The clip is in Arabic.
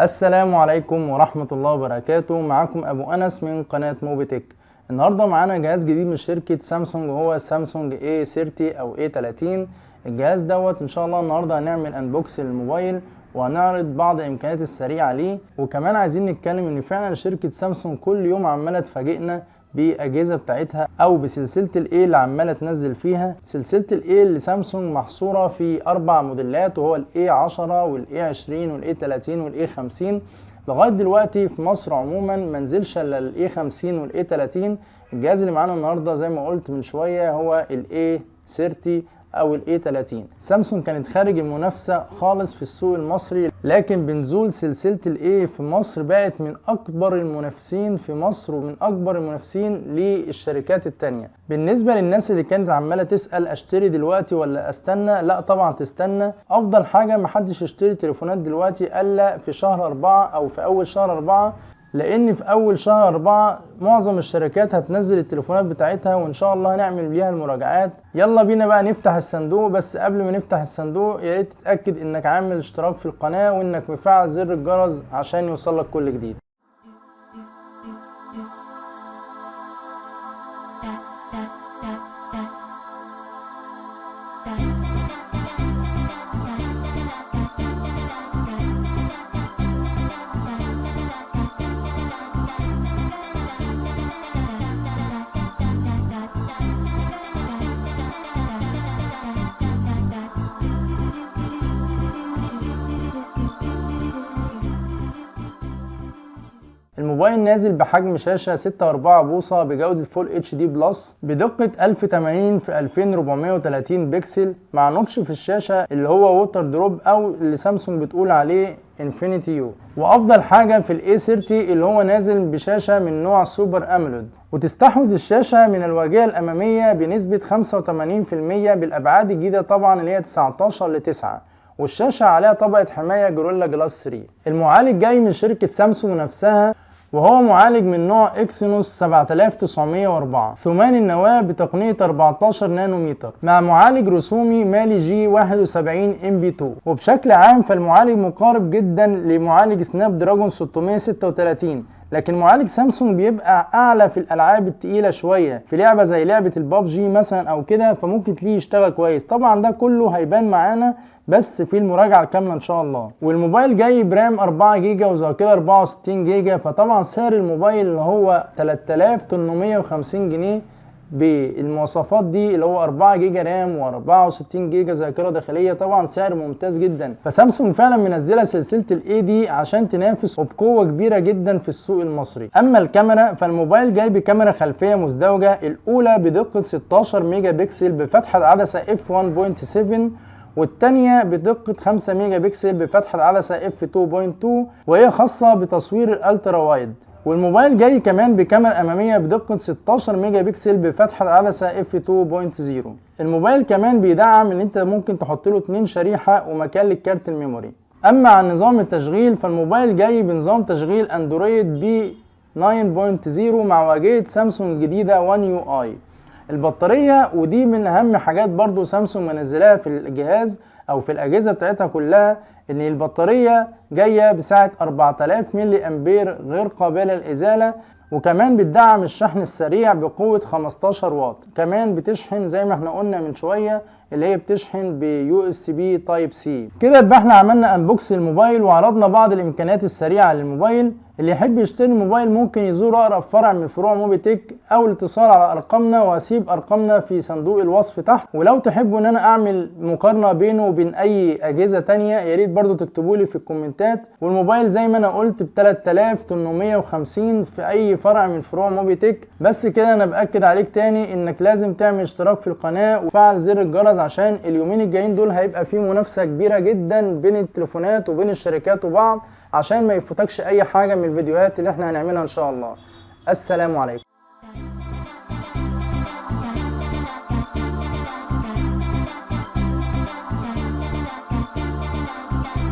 السلام عليكم ورحمة الله وبركاته. معاكم أبو أنس من قناة موبيتك. النهاردة معانا جهاز جديد من شركة سامسونج، وهو سامسونج A30 أو A30. الجهاز دوت إن شاء الله النهاردة هنعمل أنبوكس للموبايل وهنعرض بعض الإمكانيات السريعة ليه، وكمان عايزين نتكلم إن فعلا شركة سامسونج كل يوم عمالة تفاجئنا بأجهزة بتاعتها أو بسلسلة ال A اللي عمالة تنزل فيها. سلسلة ال A اللي سامسونج محصورة في 4 موديلات، وهو ال A10 وال A20 وال A30 وال A50. لغاية دلوقتي في مصر عموما منزلش الا ال A50 وال A30. الجهاز اللي معانا النهاردة زي ما قلت من شوية هو ال A30 او ال A30. سامسونج كانت خارج المنافسة خالص في السوق المصري، لكن بنزول سلسلة ال A في مصر بقت من اكبر المنافسين في مصر ومن اكبر المنافسين للشركات التانية. بالنسبة للناس اللي كانت عمالة تسأل اشتري دلوقتي ولا استنى، لا طبعا تستنى. افضل حاجة محدش يشتري تليفونات دلوقتي الا في شهر 4 او في اول شهر 4، لان في اول شهر 4 معظم الشركات هتنزل التليفونات بتاعتها، وان شاء الله هنعمل بيها المراجعات. يلا بينا بقى نفتح الصندوق. بس قبل ما نفتح الصندوق يا ريت تتاكد انك عامل اشتراك في القناه وانك مفعل زر الجرس عشان يوصلك كل جديد. الموبايل نازل بحجم شاشة 6.4 بوصة بجودة فول اتش دي بلس بدقة 1080 في 2430 بكسل، مع نوتش في الشاشة اللي هو ووتر دروب او اللي سامسونج بتقول عليه انفينيتي يو. وافضل حاجة في الاي 30 اللي هو نازل بشاشة من نوع سوبر اموليد، وتستحوذ الشاشة من الواجهة الامامية بنسبة 85% بالابعاد الجديدة طبعا اللي هي 19:9، والشاشة عليها طبقة حماية جوريلا جلاس 3. المعالج جاي من شركة سامسونج نفسها، وهو معالج من نوع اكسينوس 7904 ثماني النواة بتقنية 14 نانومتر، مع معالج رسومي مالي G71 MP2. وبشكل عام فالمعالج مقارب جدا لمعالج سناب دراجون 636، لكن معالج سامسونج بيبقى اعلى في الالعاب التقيله شويه، في لعبه زي لعبه البابجي مثلا او كده، فممكن تلاقيه يشتغل كويس. طبعا ده كله هيبان معانا بس في المراجعه الكامله ان شاء الله. والموبايل جاي برام 4 جيجا وذاكره 64 جيجا، فطبعا سعر الموبايل اللي هو 3850 جنيه بالمواصفات دي اللي هو 4 جيجا رام و64 جيجا ذاكره داخليه، طبعا سعر ممتاز جدا. فسامسونج فعلا منزله سلسله الاي دي عشان تنافس وبقوه كبيره جدا في السوق المصري. اما الكاميرا فالموبايل جاي بكاميرا خلفيه مزدوجه، الاولى بدقه 16 ميجا بكسل بفتحه عدسه f1.7، والتانية بدقة 5 ميجا بكسل بفتحة عدسة f2.2، وهي خاصة بتصوير الالترا وايد. والموبايل جاي كمان بكاميرا امامية بدقة 16 ميجا بكسل بفتحة عدسة f2.0. الموبايل كمان بيدعم ان انت ممكن تحط له 2 شريحة ومكان للكارت الميموري. اما عن نظام التشغيل فالموبايل جاي بنظام تشغيل اندرويد بي 9.0 مع واجهة سامسونج الجديدة One UI. البطارية ودي من اهم حاجات برضو سامسونج منزلها في الجهاز او في الاجهزة بتاعتها كلها، ان البطارية جاية بسعة 4000 ملي امبير غير قابلة للازالة، وكمان بتدعم الشحن السريع بقوة 15 واط. كمان بتشحن زي ما احنا قلنا من شوية اللي هي بتشحن ب USB Type C. كده يبقى احنا عملنا انبوكس للموبايل وعرضنا بعض الامكانيات السريعة للموبايل. اللي يحب يشتري موبايل ممكن يزور اقرب فرع من فروع موبيتك او الاتصال على ارقامنا، وهسيب ارقامنا في صندوق الوصف تحت. ولو تحبوا ان انا اعمل مقارنة بينه وبين اي اجهزة تانية يا ريت برضو تكتبوا لي في الكومنتات. والموبايل زي ما انا قلت ب 3850 في اي فرع من فروع موبيتك. بس كده انا باكد عليك تاني انك لازم تعمل اشتراك في القناة وفعل زر الجرس، عشان اليومين الجايين دول هيبقى فيه منافسة كبيرة جدا بين التليفونات وبين الشركات وبعض، عشان ما يفوتكش اي حاجة من الفيديوهات اللي احنا هنعملها ان شاء الله. السلام عليكم.